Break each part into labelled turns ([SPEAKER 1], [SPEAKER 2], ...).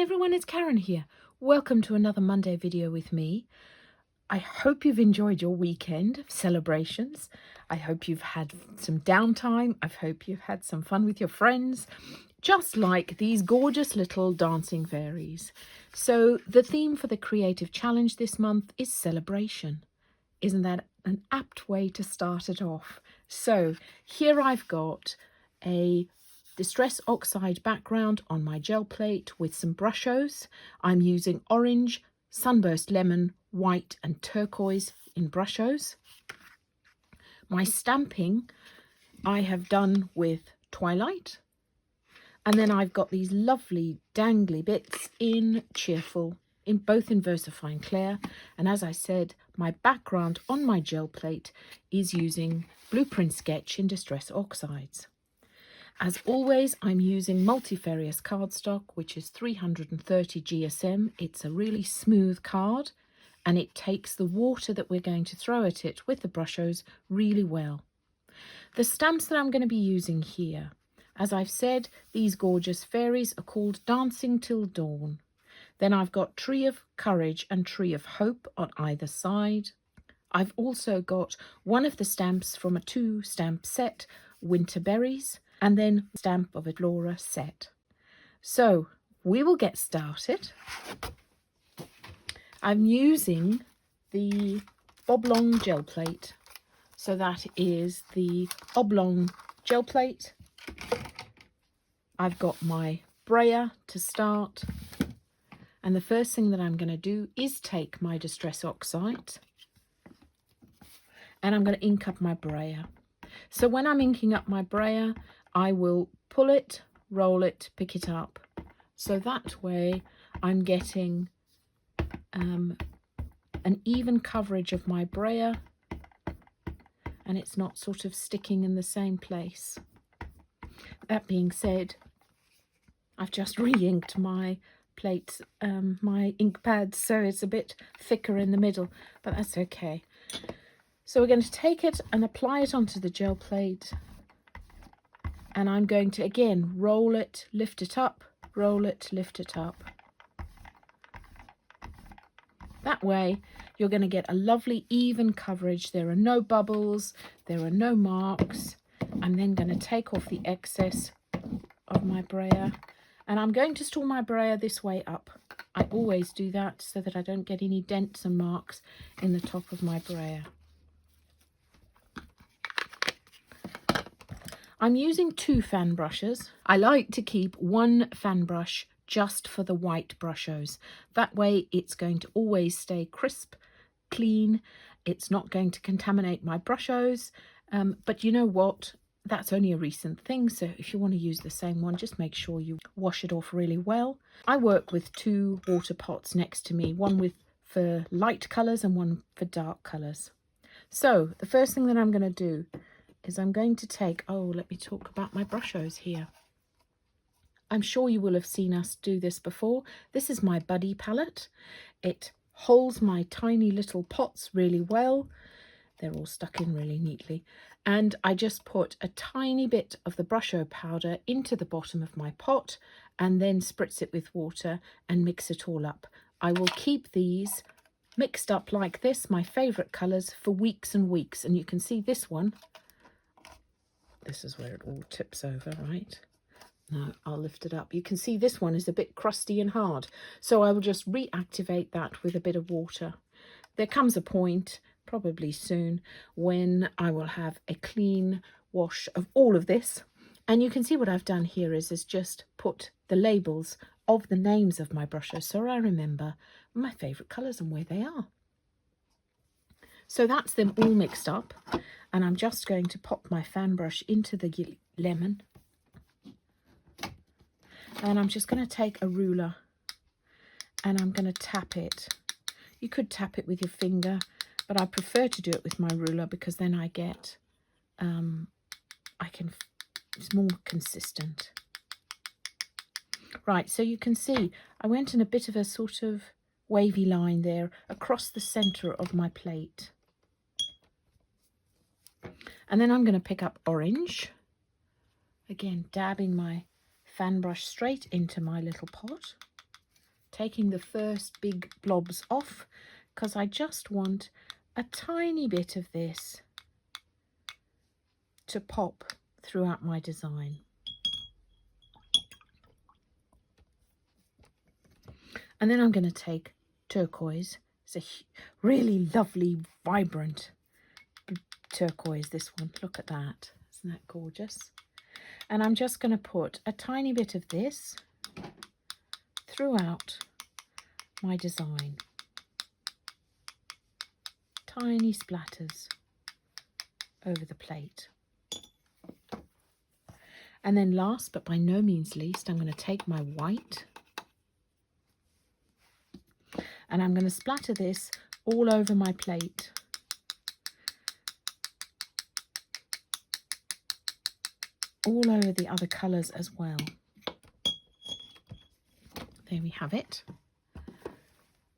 [SPEAKER 1] Hi everyone, it's Karen here. Welcome to another Monday video with me. I hope you've enjoyed your weekend of celebrations. I hope you've had some downtime. I hope you've had some fun with your friends, just like these gorgeous little dancing fairies. So the theme for the Creative Challenge this month is celebration. Isn't that an apt way to start it off? So here I've got a Distress Oxide background on my gel plate with some Brushos. I'm using orange, sunburst lemon, white and turquoise in Brushos. My stamping I have done with Twilight. And then I've got these lovely dangly bits in Cheerful, in both in VersaFine Clair. And as I said, my background on my gel plate is using Blueprint Sketch in Distress Oxides. As always, I'm using multifarious cardstock, which is 330 GSM. It's a really smooth card, and it takes the water that we're going to throw at it with the Brushos really well. The stamps that I'm going to be using here, as I've said, these gorgeous fairies are called Dancing Till Dawn. Then I've got Tree of Courage and Tree of Hope on either side. I've also got one of the stamps from a 2-stamp set, Winter Berries, and then stamp of Elora set. So we will get started. I'm using the Boblong gel plate. So that is the Oblong gel plate. I've got my brayer to start. And the first thing that I'm going to do is take my Distress Oxide and I'm going to ink up my brayer. So when I'm inking up my brayer, I will pull it, roll it, pick it up. So that way I'm getting an even coverage of my brayer and it's not sort of sticking in the same place. That being said, I've just re-inked my plates, my ink pads, so it's a bit thicker in the middle, but that's okay. So we're going to take it and apply it onto the gel plate. And I'm going to, again, roll it, lift it up, roll it, lift it up. That way, you're going to get a lovely even coverage. There are no bubbles, there are no marks. I'm then going to take off the excess of my brayer. And I'm going to store my brayer this way up. I always do that so that I don't get any dents and marks in the top of my brayer. I'm using 2 fan brushes. I like to keep 1 fan brush just for the white Brushos. That way it's going to always stay crisp, clean. It's not going to contaminate my Brushos. But you know what? That's only a recent thing. So if you want to use the same one, just make sure you wash it off really well. I work with 2 water pots next to me, one for light colours and one for dark colours. So the first thing that I'm going to do is I'm going to take, let me talk about my Brushos here. I'm sure you will have seen us do this before. This is my Buddy palette. It holds my tiny little pots really well. They're all stuck in really neatly. And I just put a tiny bit of the Brusho powder into the bottom of my pot and then spritz it with water and mix it all up. I will keep these mixed up like this, my favourite colours, for weeks and weeks. And you can see this one. This is where it all tips over, right? Now I'll lift it up. You can see this one is a bit crusty and hard. So I will just reactivate that with a bit of water. There comes a point, probably soon, when I will have a clean wash of all of this. And you can see what I've done here is just put the labels of the names of my brushes so I remember my favourite colours and where they are. So that's them all mixed up. And I'm just going to pop my fan brush into the lemon. And I'm just going to take a ruler and I'm going to tap it. You could tap it with your finger, but I prefer to do it with my ruler because then I get, it's more consistent. Right, so you can see I went in a bit of a sort of wavy line there across the centre of my plate. And then I'm going to pick up orange, again dabbing my fan brush straight into my little pot. taking the first big blobs off because I just want a tiny bit of this to pop throughout my design. And then I'm going to take turquoise. It's a really lovely, vibrant turquoise, this one. Look at that. Isn't that gorgeous? And I'm just going to put a tiny bit of this throughout my design. Tiny splatters over the plate. And then last but by no means least, I'm going to take my white and I'm going to splatter this all over my plate. All over the other colours as well. There we have it.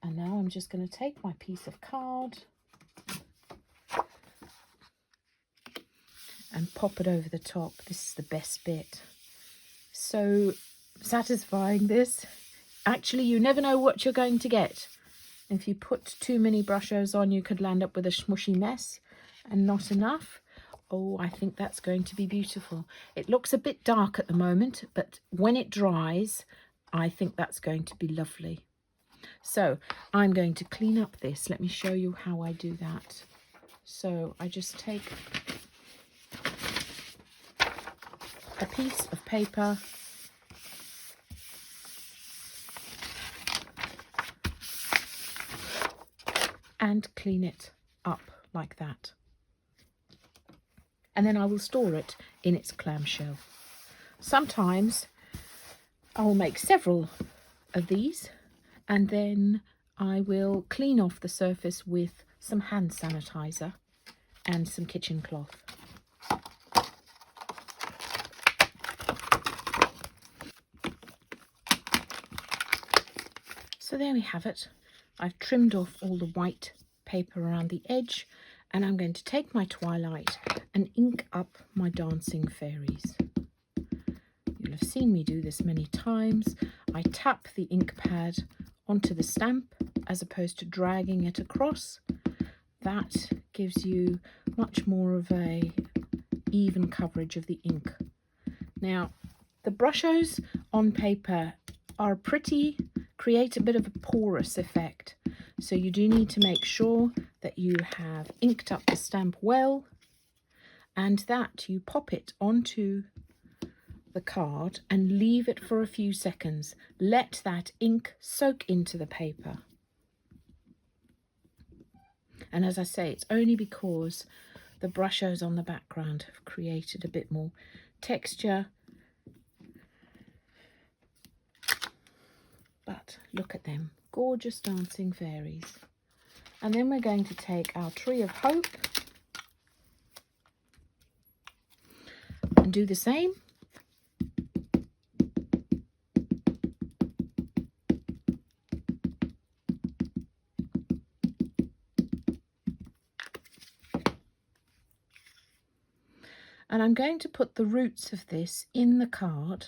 [SPEAKER 1] And now I'm just going to take my piece of card and pop it over the top. This is the best bit. So satisfying, this. Actually, you never know what you're going to get. If you put too many Brushos on, you could land up with a smushy mess and not enough. Oh, I think that's going to be beautiful. It looks a bit dark at the moment, but when it dries, I think that's going to be lovely. So I'm going to clean up this. Let me show you how I do that. So I just take a piece of paper and clean it up like that. And then I will store it in its clamshell. Sometimes I will make several of these and then I will clean off the surface with some hand sanitizer and some kitchen cloth. So there we have it. I've trimmed off all the white paper around the edge and I'm going to take my twilight and ink up my dancing fairies. You'll have seen me do this many times. I tap the ink pad onto the stamp as opposed to dragging it across. That gives you much more of a even coverage of the ink. Now, the Brushos on paper are pretty, create a bit of a porous effect. So you do need to make sure that you have inked up the stamp well and that you pop it onto the card and leave it for a few seconds. Let that ink soak into the paper. And as I say, it's only because the Brushos on the background have created a bit more texture. But look at them, gorgeous dancing fairies. And then we're going to take our Tree of Hope and do the same. And I'm going to put the roots of this in the card.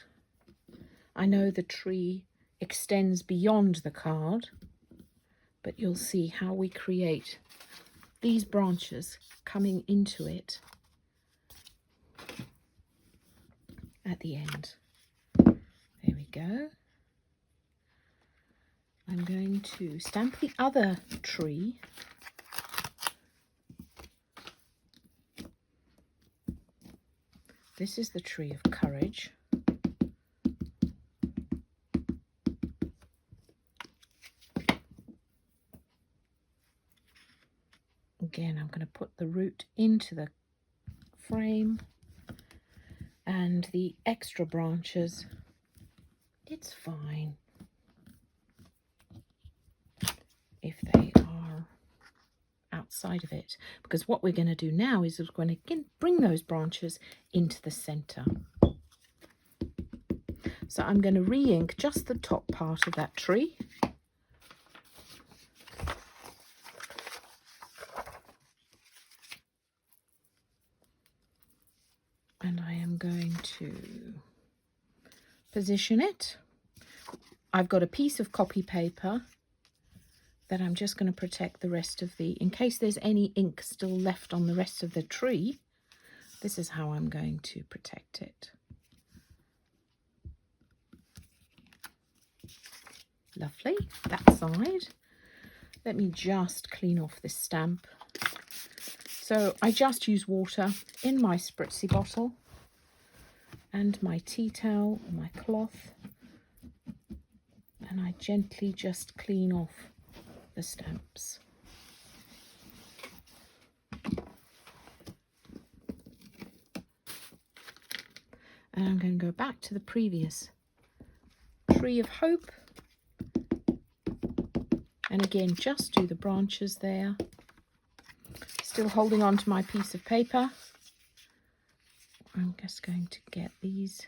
[SPEAKER 1] I know the tree extends beyond the card, but you'll see how we create these branches coming into it at the end. There we go. I'm going to stamp the other tree. This is the Tree of Courage. Again, I'm going to put the root into the frame and the extra branches. It's fine if they are outside of it, because what we're going to do now is we're going to bring those branches into the center. So I'm going to re-ink just the top part of that tree. And I am going to position it I've got a piece of copy paper that I'm just going to protect the rest of in case there's any ink still left on the rest of the tree. This is how I'm going to protect it. Lovely, that side. Let me just clean off this stamp. So I just use water in my spritzy bottle and my tea towel, my cloth, and I gently just clean off the stamps. And I'm going to go back to the previous Tree of Hope. And again, just do the branches there. Still holding on to my piece of paper. I'm just going to get these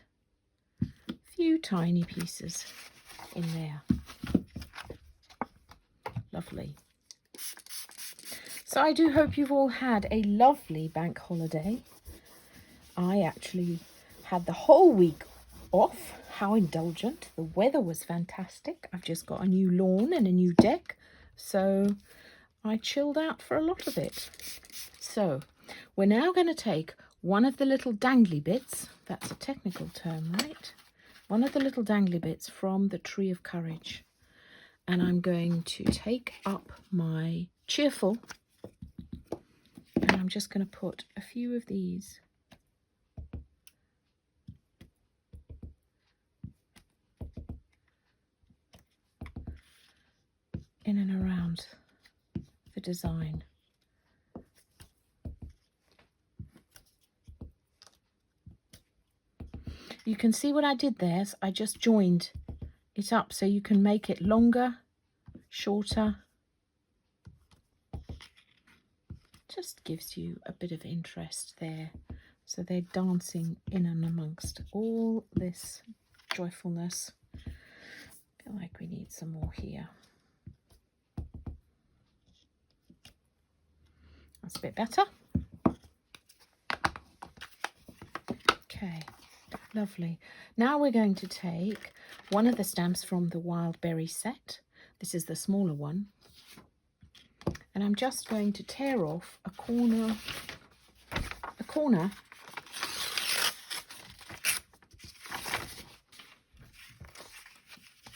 [SPEAKER 1] few tiny pieces in there. Lovely. So I do hope you've all had a lovely bank holiday. I actually had the whole week off. How indulgent. The weather was fantastic. I've just got a new lawn and a new deck, so I chilled out for a lot of it. So we're now going to take one of the little dangly bits, that's a technical term, right? One of the little dangly bits from the Tree of Courage, and I'm going to take up my cheerful, and I'm just going to put a few of these in and around the design. You can see what I did there. So I just joined it up so you can make it longer, shorter. Just gives you a bit of interest there. So they're dancing in and amongst all this joyfulness. I feel like we need some more here. That's a bit better. Okay, lovely. Now we're going to take one of the stamps from the Wild Berry set. This is the smaller one. And I'm just going to tear off a corner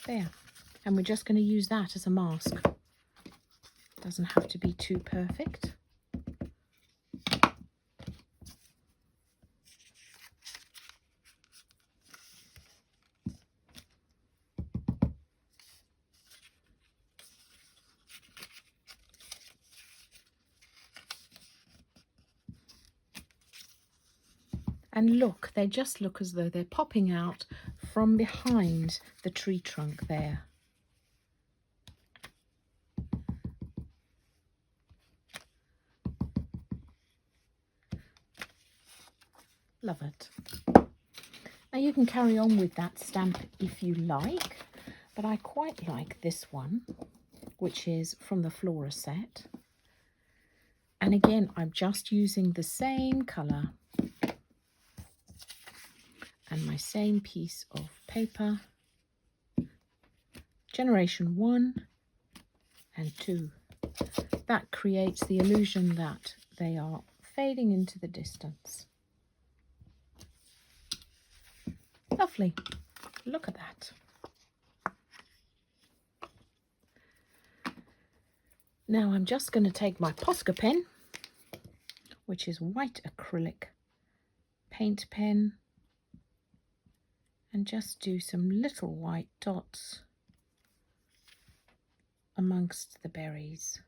[SPEAKER 1] there. And we're just going to use that as a mask. Doesn't have to be too perfect. And look, they just look as though they're popping out from behind the tree trunk there. Love it. Now you can carry on with that stamp if you like, but I quite like this one, which is from the Flora set. And again, I'm just using the same colour and my same piece of paper, generation 1 and 2. That creates the illusion that they are fading into the distance. Lovely. Look at that. Now I'm just going to take my Posca pen, which is white acrylic paint pen, and just do some little white dots amongst the berries.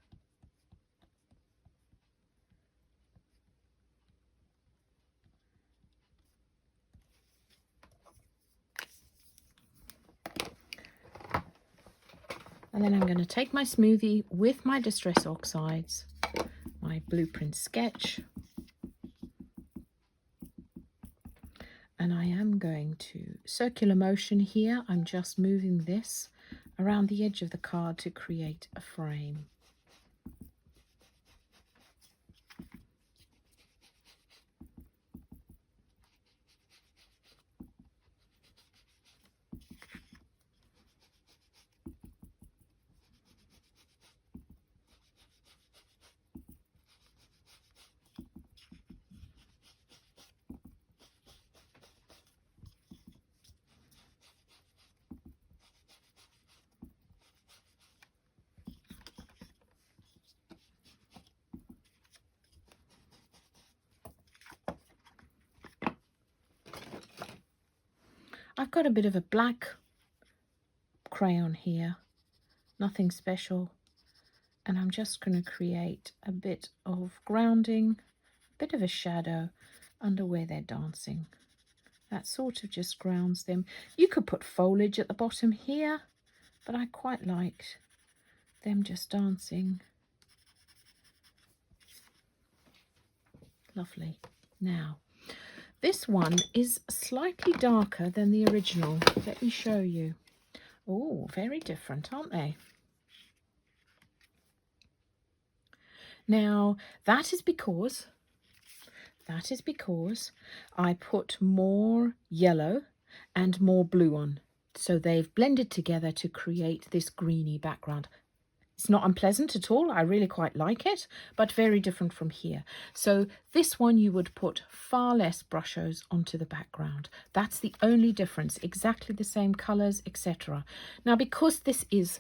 [SPEAKER 1] And then I'm going to take my smoothie with my Distress Oxides, my Blueprint sketch, and I am going to circular motion here. I'm just moving this around the edge of the card to create a frame. I've got a bit of a black crayon here, nothing special, and I'm just going to create a bit of grounding, a bit of a shadow under where they're dancing. That sort of just grounds them. You could put foliage at the bottom here, but I quite liked them just dancing. Lovely. Now, this one is slightly darker than the original. Let me show you. Oh, very different, aren't they? Now, that is because I put more yellow and more blue on. So they've blended together to create this greeny background. It's not unpleasant at all. I really quite like it, but very different from here. So this one you would put far less brushos onto the background. That's the only difference. Exactly the same colours, etc. Now, because this is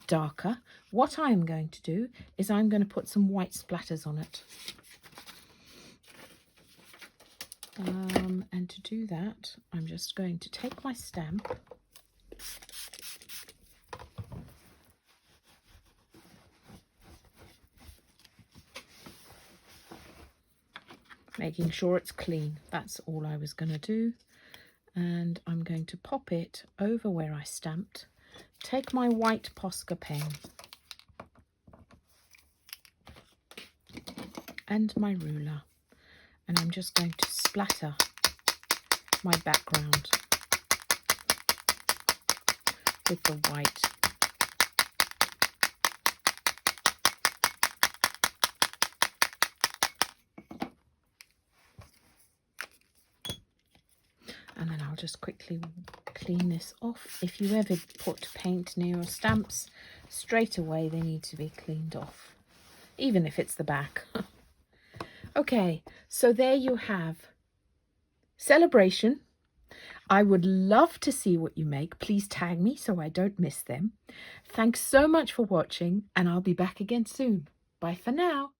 [SPEAKER 1] darker, what I'm going to do is I'm going to put some white splatters on it. And to do that, I'm just going to take my stamp, making sure it's clean. That's all I was going to do. And I'm going to pop it over where I stamped. Take my white Posca pen and my ruler, and I'm just going to splatter my background with the white. And then I'll just quickly clean this off. If you ever put paint near your stamps, straight away they need to be cleaned off, even if it's the back. Okay, so there you have Celebration. I would love to see what you make. Please tag me so I don't miss them. Thanks so much for watching, and I'll be back again soon. Bye for now.